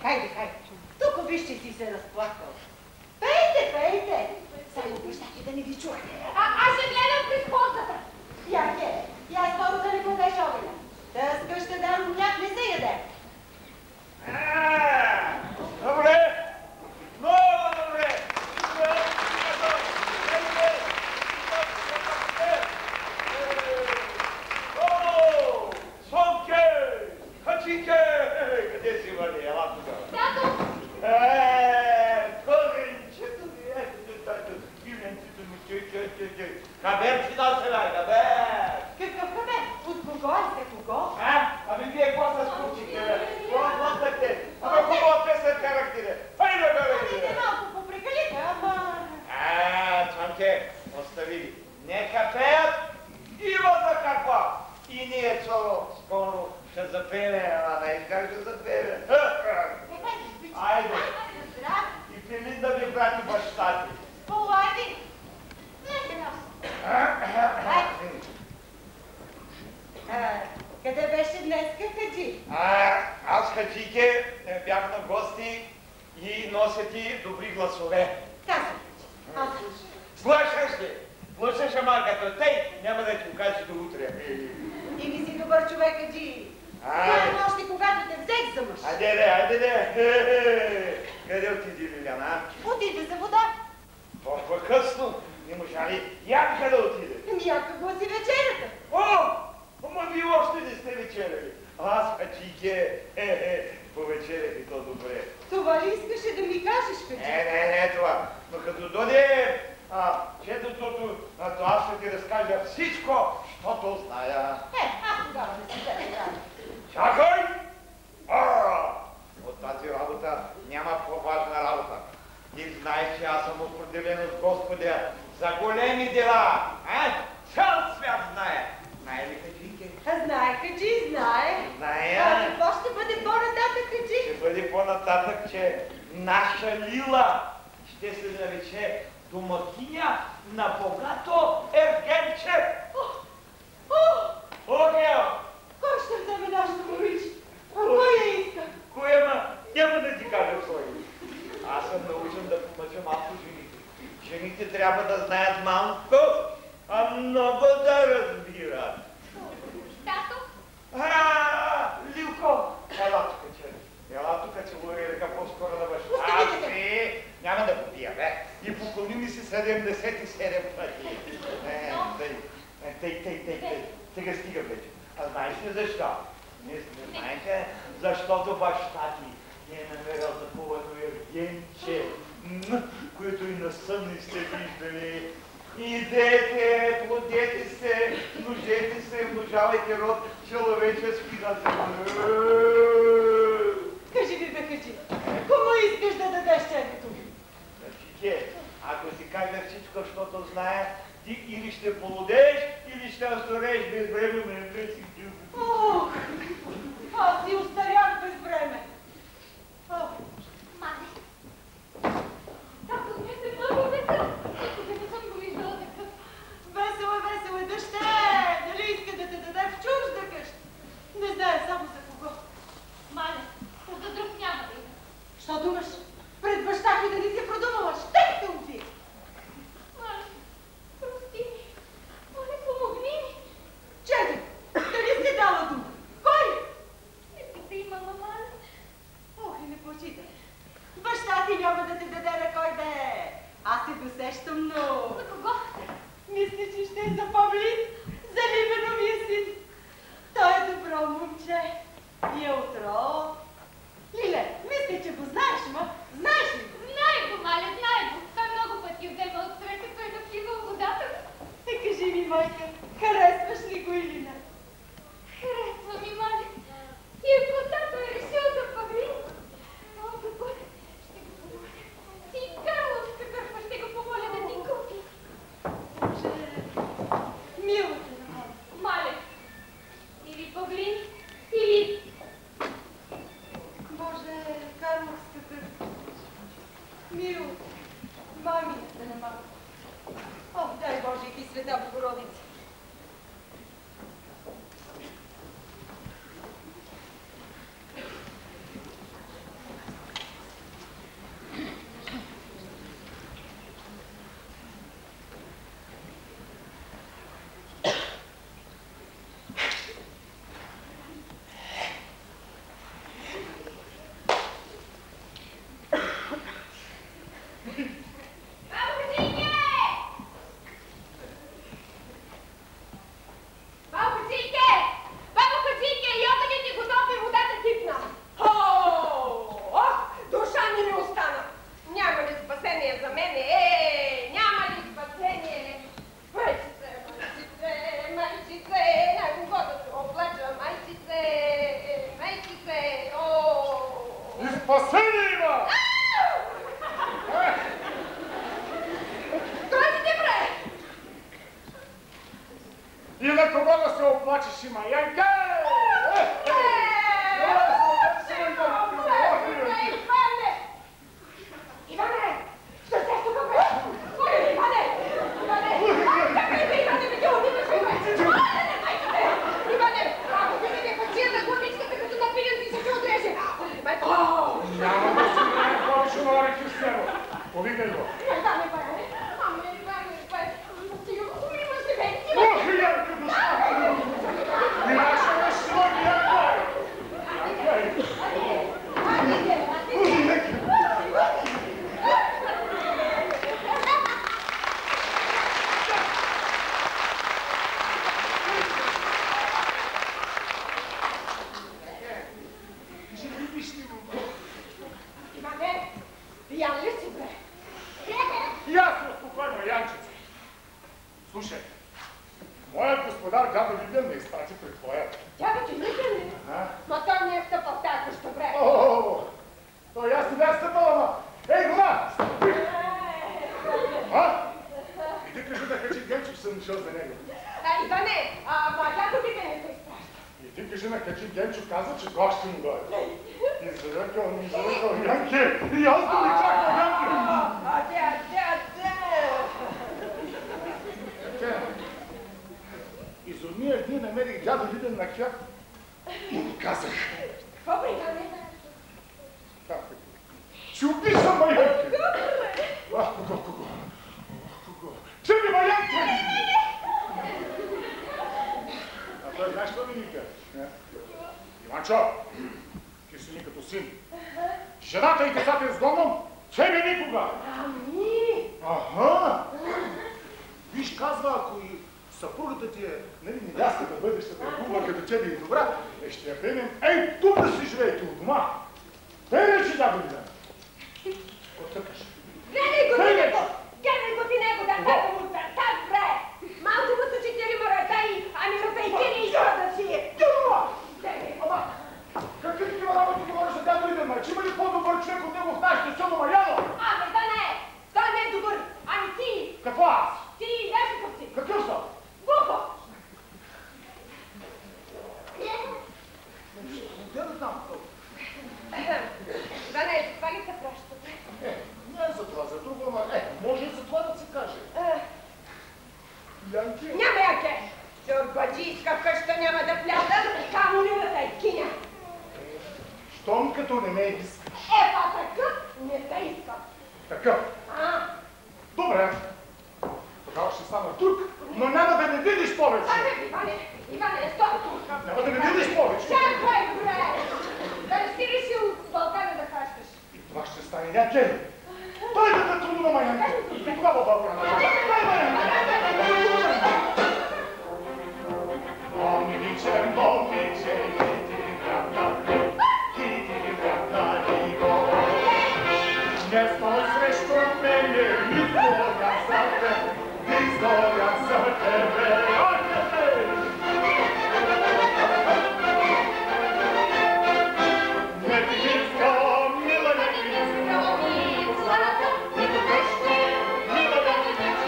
Хайде, хайде. Тук вижте си се разплакал. Пейте, пейте. Сега Хабер си да се дай, хабер! Какъв хабер? От кого и за кого? Ами вие какво се случихте, бе? Какво глътнахте? Ама хубава песен карахте, хайде, бе! Ами не малко попрекалите, ама... Цанке, остави ги. Нека пеят, има за каква. И ние скоро ще запеем, ама не как ще запеем. Айде. И Филин да ви прати баща ти. Полади. Къде беше днеска, хаджи? Аз, хаджике, бях на гости и нося ти добри гласове. Казвай, аз слушам. Слушаш ли? Слушаш, ама като тъй, няма да ти го кажеш до утре. И ви си добър човек, хаджи. Това нощи, когато те взех за мъж. Айде. Къде отиди, Лиляна? Отиде за вода. Толкова късно. Не можа ли ядка да отиде? Ядка гласи вечерята. Ама вие още не сте вечеряли. Аз, хаджике, повечерях и то добре. Това ли искаше да ми кажеш, хаджи? Не това. Но като дойде четото, аз ще ти разкажа всичко, защото зная. Аз тогава не си да играя. Чакай! От тази работа няма по-важна работа. Ти знаеш, че аз съм определен от Господя за големи дела. Цял свят знае. Знае ли, хаджике? Знае, хаджи, знае. Знае. Какво ще бъде по-нататък, хаджи? Ще бъде по-нататък, че наша Лила ще се нарече домакиня на богато ергенче. Кой ще вземе нашето момиче? Кой я иска? Кой няма да ти кажа кой. Аз съм научен да помъча малко жените. Жените трябва да знаят малко, а много да разбират. Тато? Лилко! Ела тук, че лови ръка по-скоро да бъдеш. Няма да побия, бе. И поклони ми си 77 пъти. Тега стига вече. А знаеш ли защо? Не знаете, защото баща ти е намерил такова ергенче, което и на сън не сте виждали. Идете, плодете се, множете се, множавайте род человечески на земя. Кажи ми, бе, хаджи, кому искаш да дадеш чедото? Хаджике, ако си кажа всичко, защото знае, ти или ще полудееш, или ще остарееш безвременен си дюб. Аз си остарях без време. Маме, тато ми се много весел. Никога не съм го виждала такъв. Весело е, дъще! Дали иска да те даде в чужда къща? Не знае само за кого. Мале, за друг няма да има. Що думаш? Пред баща ти да ни се продумала, ще те убие! Мале, прости ми. Мале, помогни ми. Чеди, дали си дала дума? Кой? Не те има, мале. И не почитай. Баща ти няма да те даде на кой да е. Аз се досещам, но... За кого? Мисля, че ще е за Павлин, за Ливеновия син. Той е добро момче. И е отро. Лиле, мисля, че го знаеш, ма? Знаеш ли го? Знае го, мале, знае го. Той много пъти взема от срещата и да влиза в водата. Кажи ми, майка, харесваш ли го или не? Харесва ми, мале. И ако тато е решил да Павлин, какво ще го помоля. И Карловска кърпа ще го помоля да ти купи. Боже, мило те на моя. Мале, или Павлин, или... Боже, Карловска кърпа. Мило, мамията на мама. Дай Боже, и света Богородица. на кого да се оплачеш, има Янка! Иване! Що се тук бе? Моля, Иване! Чакай, Иване, бе, ти отиваш, бе! Иване, ако видите пациента главичката, като напилен ти се отреже! Няма да се знае повече на орехи с него. Повикай го. Иване, Иване, умиваш се, бе! Ох, Янка, душа! Милаша, бе, ще логи, Янка! Иване, пиян ли си, бе? Ясно, спокойно, Янчица. Слушай, моят господар дядо Либен ме изпрати при твоя. Дядо ти Либен ли? Ма той не е стъпал в тази къща, бре. Той аз не бях стъпал, ама... Ей, гома! Иди кажи да качи Генчо, че съм дошъл за него. Иване, ама дядо Либен не се изпраща. Иди кажи на качи Генчо, каза, че това ще му дойде. Изръкал, Янки! И аз да ми чакам, Янки! Из ония дни намерих дядо Либен на кяп и му казах. Какво, бе, Иване? Как? Ще убийствам, ма, Янки! Кого? Чуми, ма, Янки! А той знаеш що ми вика? Иванчо, ти си ми като син. Жената и децата изгонвам, тебе никога! Ами! Аха! Виж, казва, ако и съпругата ти е, нали, невястата, бъдещата е хубава, като тебе и добра, ще я приемем, ей, тук да си живеете у дома. Тъй речи, дядо Либен. Отъкаш. Гледай го ти него, да така му так, бре! Малко му са 4 морета и ами ръпейки не изхода си! Дядова! Ама, какви такива работи говориш за дядо Либен, ма? Че има ли по-добър човек от него в нашите село, Маяно? Абе, да не! Той не е добър! Ами ти! Какво аз? Ти, Яшиков си! Какъв съм? Глупо! Де да знам? Да не, това ли се праща? Не е за това, за друго, ама може и за това да се каже. Янки? Няма яке! Чорбаджийска къща няма да вляза, камо ли да те киня! Щом като не ме искаш. Па такъв не те искам! Такъв? Добре. Тогава ще стана тук, но няма да не видиш повече. Иване, не стой тук! Няма да не видиш повече. Чакай, добре! Да не си решил в Балкана да хащаш. И това ще стане Янке. Дай да те трудува, Янке. И тогава Балкана. Дай, момиче, не стой срещу мене, изгоря за тебе, не ти искам, мила, не ти искам, мила, не ти искам,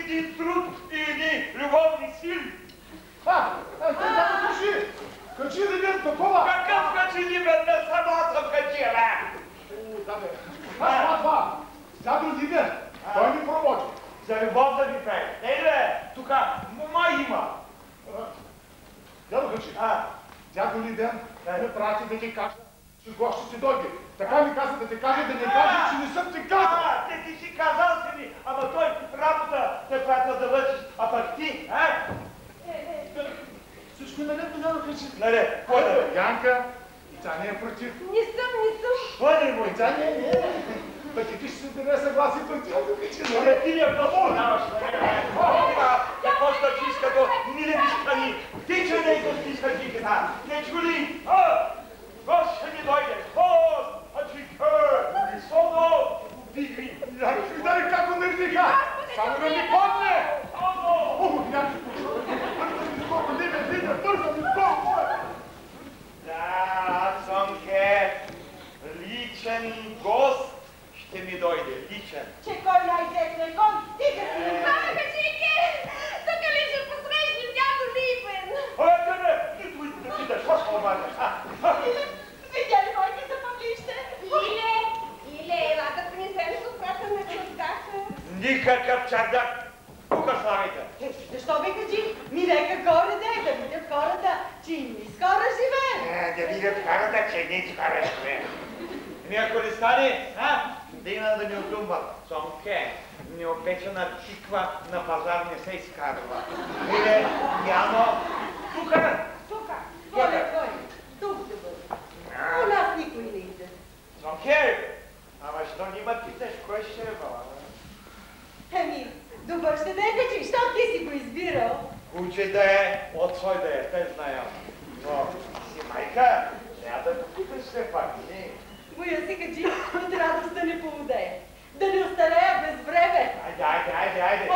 един труд и едни любовни сили. Кажи! Кажи ли мен такова? Какъв качи ли мен? Не само аз съм качия, бе! Да, бе. Това. Дядо Лиден, той ни проводи. За любов да ви пее. Ей, бе, тука мома има. Дядо Хачи, дядо Лиден ме прати да ти кажа, че гост ще си дойде. Така ми каза да ти кажа, да не кажа, че не съм ти казал. Те ти си казал си ми, ама той работа те пратил да вършиш, а пък ти, Всичко е наред, дядо Хачи. Наред, кой да бе? Янка, и тя не е против. Не съм. Кой да е мой? И тя не е. Пък и ти ще се даде съгласие пък дядо Хачи. Добре, ти ли е какво даваш? Какво ще ти иска до милевишкани? Ти че не е до стискачиката? Не чули? Гост ще ми дойде. Гост! Соно! Вигри! Дай како нервиха! Само да ми помне! Да, Цонке, личен гост ще ми дойде, личен. Че кой най-десне кон, стига си! Хачики, тук ли ще посрещнем дядо Липен? Нито и да видаш, какво ще обадиш? Видя ли моите запавлище? Иле, ела да принесем супрата на чордака. Никакъв чардак. Тука славите. Защо бе кажи? Ми нека горе да видят хората, че и ми скоро живеем. Да видят хората, че ни скоро живеем. Ако ли стане, да има да ни отдумва. Цонке, неопечена тиква на пазар не се изкарва. Или Яно, тука. Кой? Тук да бъде. У нас никой не иде. Цонке, ама що нима питаш, кой ще е бала? Добър ще да е кажи, що ти си го избирал? Учи да е, отцой да е, те знаят. Но си майка, трябва да попиташ все пак, не? Моя си кажи, от радост да не поводее. Да не остарея без време. Айде.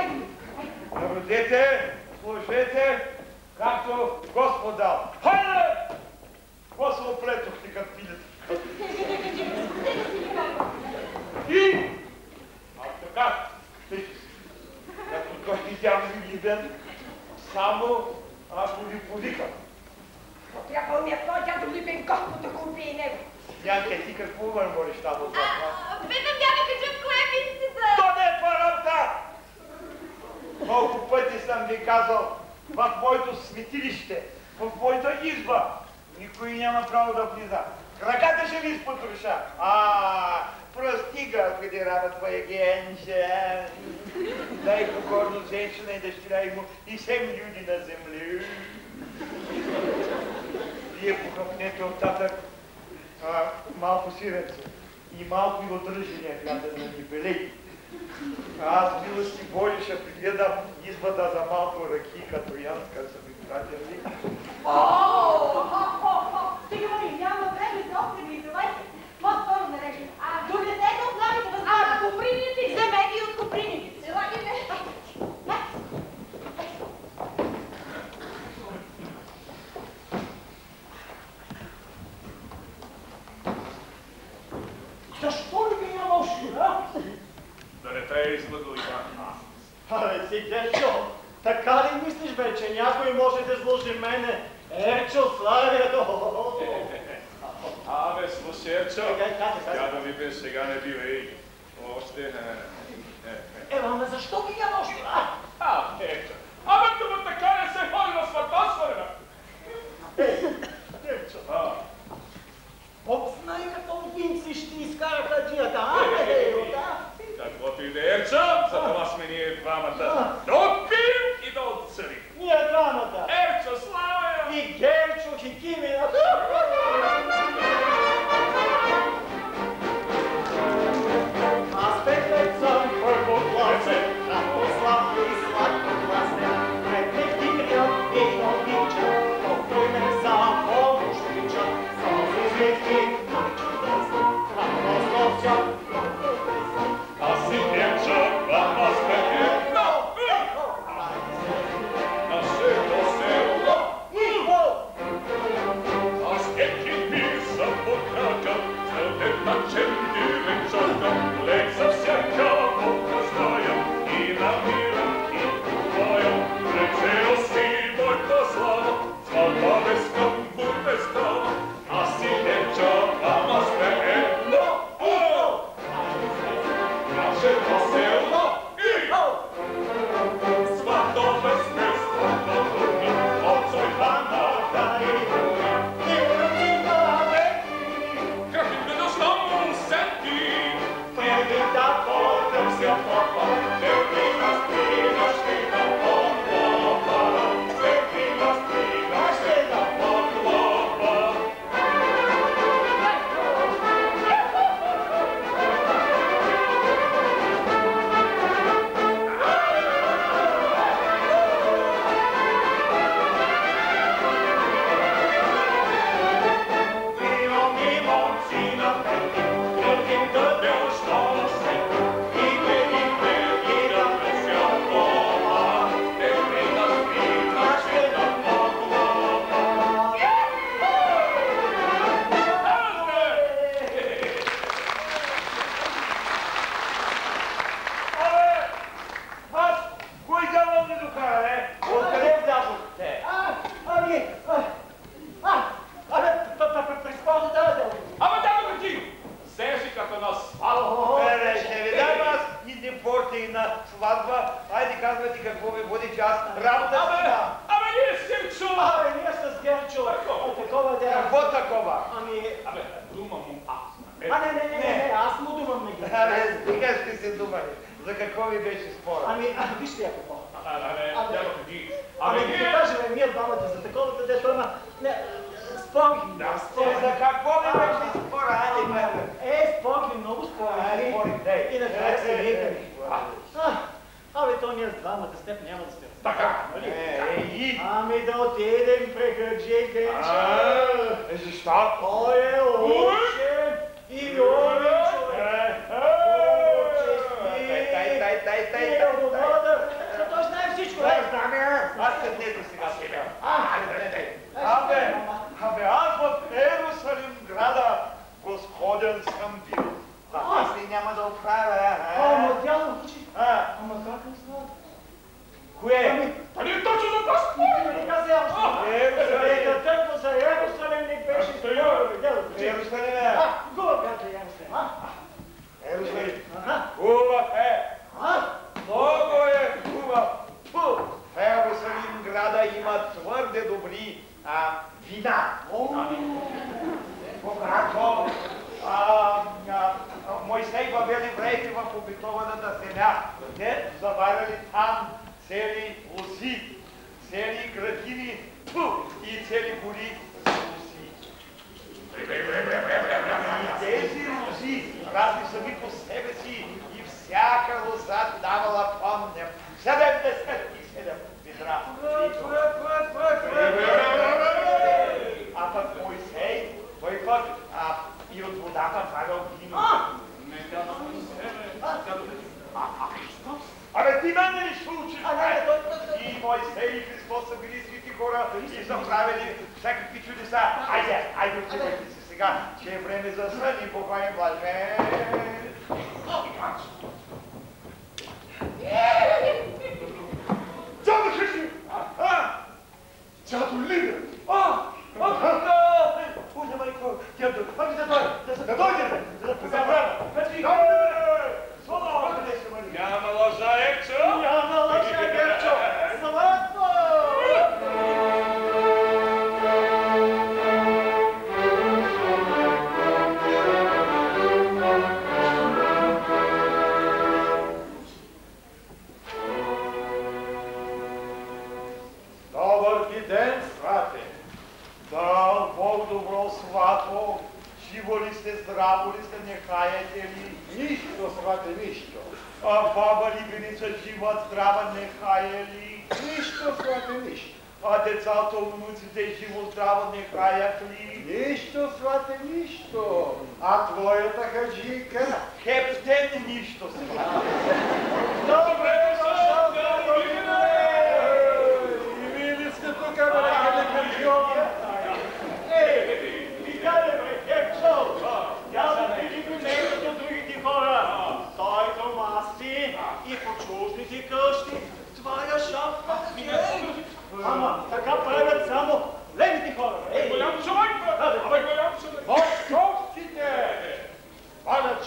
Народете, служете, както Господ дал. Хайде! Какво се оплетохте като пилите? И? Така, тъй си. Като дойде дядо Лиден, само ако ви повикам. Трябва ми е това дядо Липен, Господ да го убие него. Янке, ти какво мърмориш там от това? Питам дядо Каджа, в коя писцата? То не е това работа! Колко пъти съм ви казал, в моето светилище, в моята изба, никой няма право да влиза. Краката ще ви изпотроша. Прости, Господи, раба твоя генче. Дай покорно женщина и дъщеря му и 7 люди на земли. Вие похъпнете оттатък малко сиренце и малко и отръжения хляб да ни белеги. Аз милости Божи ще пригледам избата за малко ръки, като Янска са ми пратили. Стига ми, няма време за опрени, давайте. По-скоро нарежем. Донесете от новите възможности. Куприните? Вземете и от куприните. Елагите. Защо ли ги няма още, а? Да не те е излъгал Иван. Абе си, Герчо, така ли мислиш, бе, че някой може да изложи мене? Ерчо, Славието! Абе, слушай, Ерчо, Казвай. тя да ми бе сега не бивай. Още... Ама защо ги няма още? Ерчо. Абе, това така не се ходи на сватосване, бе. Герчо, Ерчо, знай какво винци ще изкараха тията, каквото и да е, Ерчо, за това сме ние двамата. Да отпием и да отсъдим. Ние двамата. Ерчо, слава! И Герчо, Хикимина. Аз петлец съм първокласен, слаб и сладкогласен. Най-техникът и обича, той ме за помощ тича. С известни, Аз си Ерчо, двама сме едно.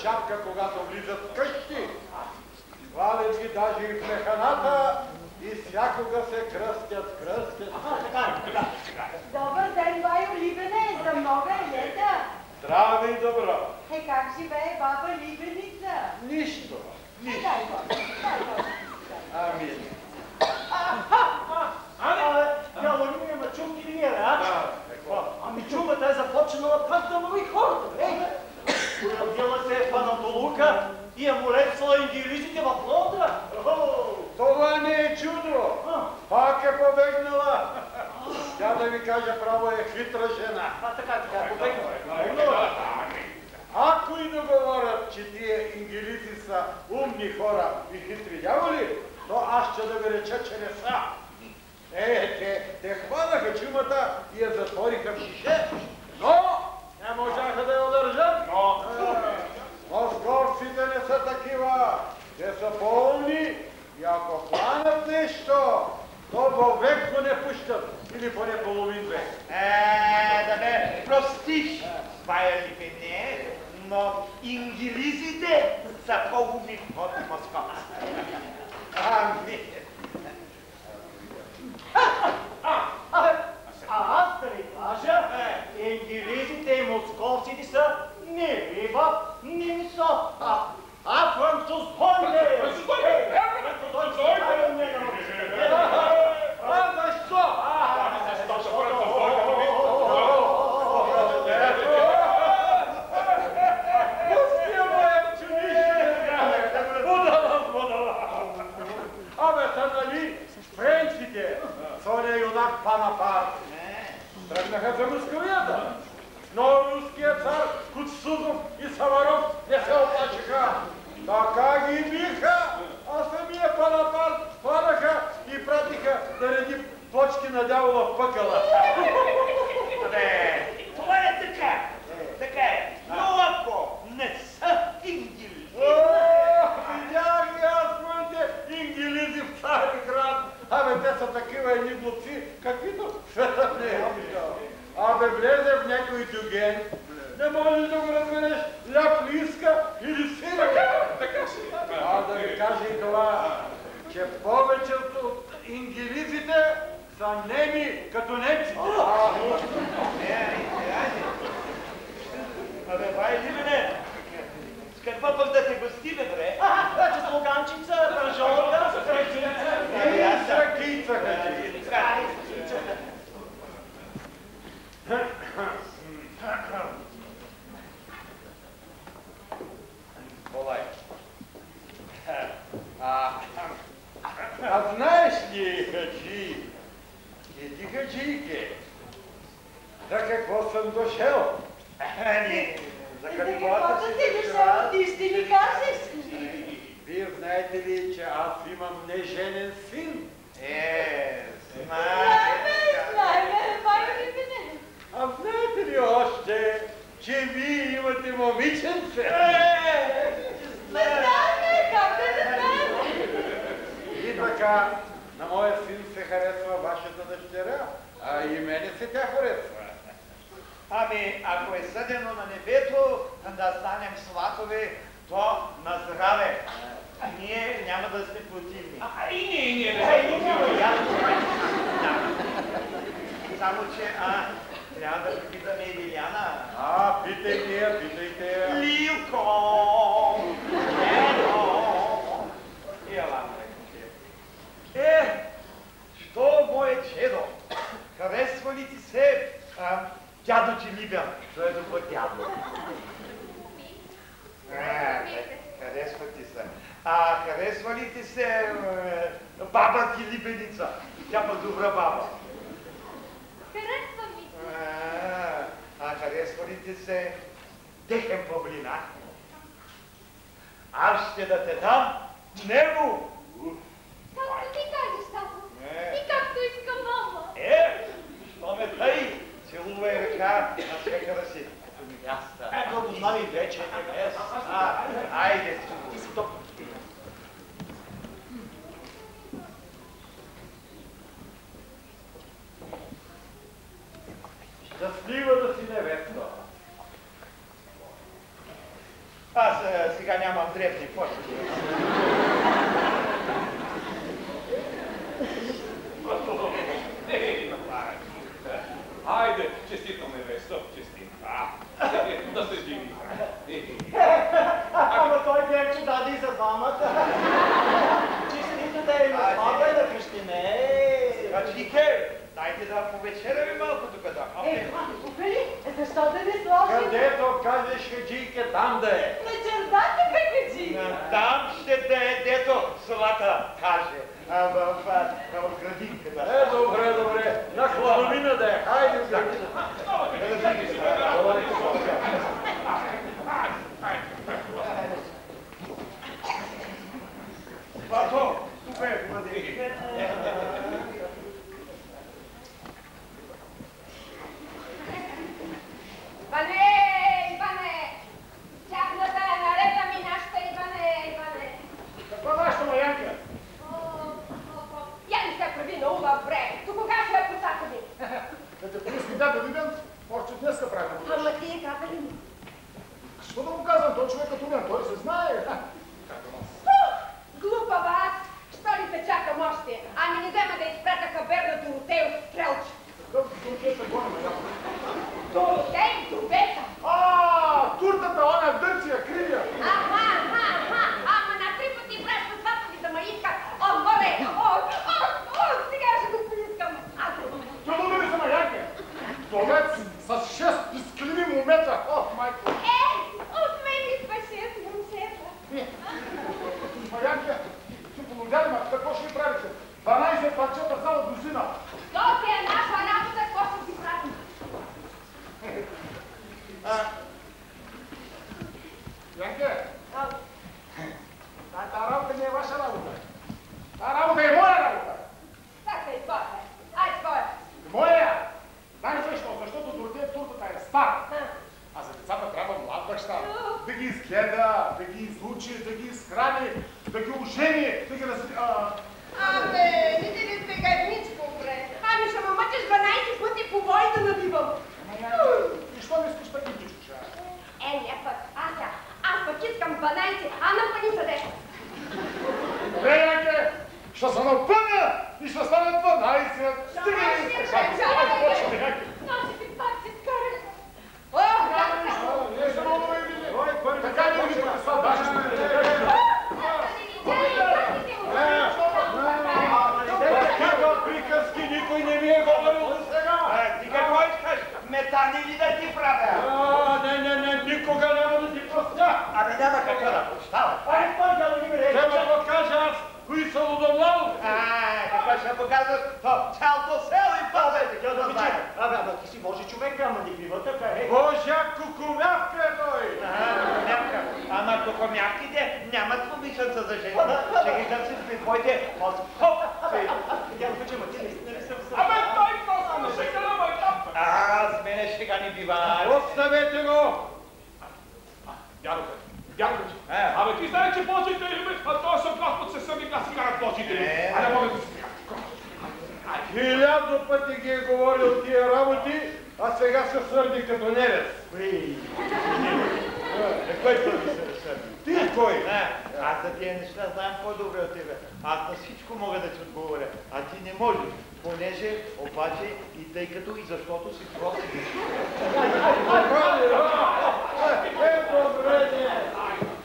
Чапка, когато влизат в къщи, даже и в механата и всякога се кръстят. Добър ден, Вайо Либене, за много е лета. Здраве и добро. Как живее баба Либеница? Нищо. Дай Бог. Ами. Яло ли ми е мачунки ли е, а? Ами чумата е започнала пак да лови хората, бе. Родила се е фанатолука и е му лепсала индиализите в Лондра. Това не е чудо. Пак е побегнала. Тя да ви кажа право е хитра жена. Така, побегнала. Ако и договорят, че тия ингелици са умни хора и хитри дяволи, то аз ще да ви реча, че не са. Те хванаха чумата и я затвориха в шише, но не можаха да я удържат. Московците не са такива. Те са по-умни и ако хванат нещо, то вовек го не пущат. Или поне половин век. Да ме простиш, Вайо Либене, но ингелизите са по-умни от московците. Ами. Аз да ви кажа, ингелизите и московците са не рива, не месо, а французбойне! Защо? Абе, са нали френците, соня юнак Панапарт, тръгнаха за Московията, но руският цар Кутсузов и Саваров не се оплачиха. Така ги биха, а самия Панапарт хванаха и пратиха да реди плочки на дявола в пъкъла. Това е така. Така е. Но ако не са ингелизи... Видях и аз своите ингелизи в Цариград. Абе, те са такива едни глупци, каквито светът не е виждал. Абе, влезе в някой дюген, не можеш да го разбереш, ляп ли иска или сирак. А да ви кажа и това, че повечето от ингелизите са неми като немците. Абе, Вайо Либене, с какво пък да те гостиме, бре? Вече слуганчица, пържолка, ръкица. И с ръкица, хаджи. Волай. А знаеш ли, хаджи, иди хаджийке, за какво съм дошъл? За За каквото си дошъл, ти ще ни кажеш. Вие знаете ли, че аз имам неженен син? Знаеме, Вайо Либене. А знаете ли още, че вие имате момиченце? Знаеме, как да не знаем. И така, на моя син се харесва вашата дъщеря, а и мене се тя харесва. Ами, ако е съдено на небето да станем сватове, то на здраве. Ние няма да сме противни. И ние Само, че трябва да попитаме и Лиляна. Питайте я, питайте я. Лилко! Чедо! Ела, що, мое чедо? Харесва ли ти се дядо ти Либен? Той е добър дядо. Харесва ти се. Харесва ли ти се баба ти Либеница? Тя пък добра баба. Харесва ми се. Харесва ли ти се Дехен Павлина? Аз ще да те дам него. Както ти кажеш, тато. И както иска мама. Що ме тъй? Целувай ръка на свекъра си. Невяста. Благослови вече невеста. Айде. Щастлива да си невеста. Аз сега нямам дребни почти. виж хаджийка там да е. На чердака бе, хаджи. Там ще да е, дето селата каже. В градинката. Добре, добре. На хладовина да е. Хайде в градината. Бато, тук е градинка. Иване! Тяхната е наред, ами нашата Иване! Какво нашата Маянка? Я не се прави на ума, бре! До кога ще я потака ми? Да те поиски да видим, още днеска правим. Ама ти е каза ли? Какво да му казвам, той човек като мен, той се знае. Глупава аз! Що ли те чакам още? Ами не взема да изпрата хабер на Доротео Стрелче. Какъв Доротея се гони, Маянка? Доротей, Дубеца! Туртата, оня в Гърция, кривия. Ама на 3 пъти праща двата ви за маитка отгоре! Сега ще го поискам! Трудно да ми се Маянка. Довец с 6 изкливи момента. Майко. От мен идваше момчета. Маянка, ти полудяли, ма какво ще ви правите? 12 парчета само дозина. То си е наша работа, какво ще си правим? Янке, тази работа не е ваша работа. Тази работа е моя работа. Така и твоя. Ай, твоя. Моя! Знаеш защо? Защото Доротея туртата е стара. А за децата трябва млад баща. Да ги изгледа, да ги изучи, да ги изхрани, да ги ожени, да ги Абе, не ти ли бегавничко, бре. Ами ще ме мъчиш 12 пъти по вой да набивам. И що не искаш таки дичуша? Не пък, аз пък искам 12, а напъни са 10. Добре, Янке, ще се напъня и ще станат 12. Наше ти пак си скарали. Не съм много види. Така не видите това, даже ще ме Такива приказки никой не ми е говорил до сега. Ти какво искаш? Метани ли да ти правя? Не, никога няма да ти простя. Абе няма какво да прощава. Ще ме покажа аз, кои са Лудомлал. Какво ще показваш? Цялото село и пълбе, какво да знае. Абе, ти си може човек, ама не бива така, Божа кукумявка е той. Кукумявка. Ама кукумявките нямат помишленца за жени. Ще ги търсиш при твоите хоп. Дядо Пече, ма ти наистина ли се Абе, той просто ще гръма там. С мене шега не бива. Оставете го. Дядо Пече. Абе, ти знаеш, че Божите любят, а този съм Господ се сами да си карат Божите любят. А не мога да си карат. 1000 пъти ги е говорил тия работи, а сега се сърди като невест. Кой първи се разсърди? Ти кой? Аз за тия неща знам по-добре от тебе. Аз на всичко мога да ти отговоря, а ти не можеш. Понеже, обаче, и тъй като и защото си просто.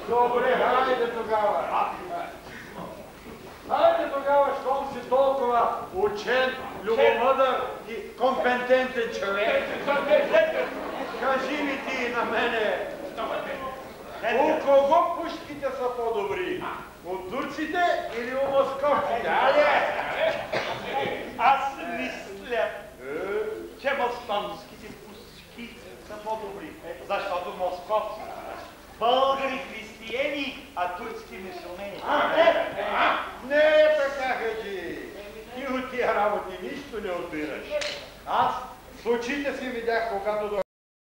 Добре, хайде тогава. Хайде тогава, щом си толкова учен, любомъдър и компетентен човек. Кажи ми ти на мене, у кого пушките са по-добри? От турците или у московците? Аз мисля, че московските пушки са по-добри, защото московци българи християни, а турци мюсюлмани. Не е така, хаджи. Ти от тия работи нищо не отбираш. Аз с очите си видях, когато